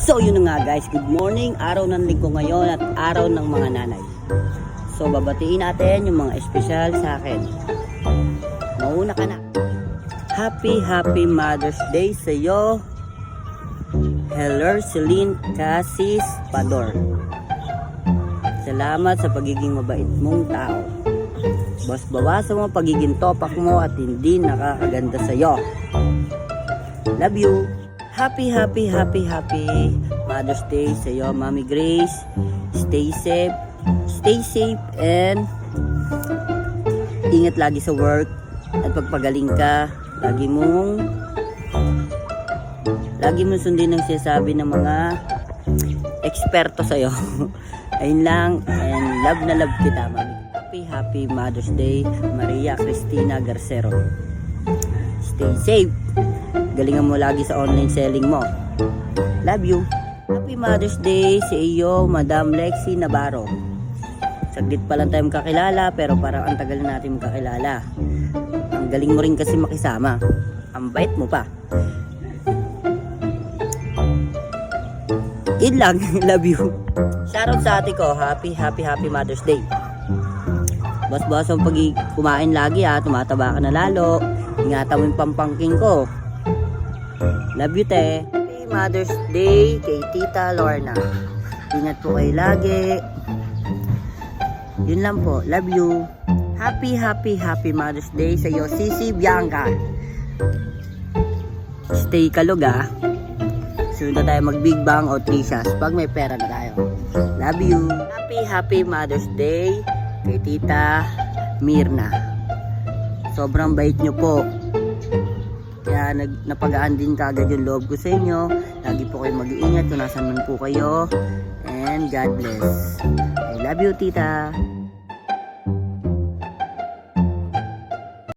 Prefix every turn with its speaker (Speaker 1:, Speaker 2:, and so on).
Speaker 1: So yun na nga guys, good morning. Araw ng linggo ngayon at araw ng mga nanay. So babatiin natin yung mga espesyal sa akin. Mauna ka na. Happy Mother's Day sa iyo, Heller Celine Casis Pador. Salamat sa pagiging mabait mong tao. Bawasan mo pagiging topak mo at hindi nakakaganda sa iyo. Love you. Happy Mother's Day sa iyo, Mommy Grace. Stay safe and ingat lagi sa work at pagpagaling ka. Lagi mong sundin ang sinasabi ng mga eksperto sa iyo. Ayun lang, and love na love kita, Mommy. Happy Mother's Day, Maria Cristina Garcero. Stay safe. Galingan mo lagi sa online selling mo. Love you. Happy Mother's Day sa iyo, Madam Lexi Navarro. Saglit pa lang tayo kakilala, pero parang ang tagal na natin kakilala. Ang galing mo rin kasi makisama. Ang bait mo pa. Yun lang. Love you. Shoutout sa ate ko. Happy Mother's Day. Boss ang pag kumain lagi tumataba ka na lalo. Ingatan mo yung pampangking ko. Love you, te. Happy Mother's Day kay Tita Lorna. Ingat po kayo lagi. Yun lang po. Love you. Happy Mother's Day sa iyo, Sisi Bianca. Stay kalog Sunod na tayo mag Big Bang o Tricias pag may pera na tayo. Love you. Happy Mother's Day kay Tita Mirna. Sobrang bait nyo po. Kaya napagaan din kaagad yung loob ko sa inyo. Lagi po kayo mag-iingat kung nasan man po kayo. And God bless. I love you, Tita.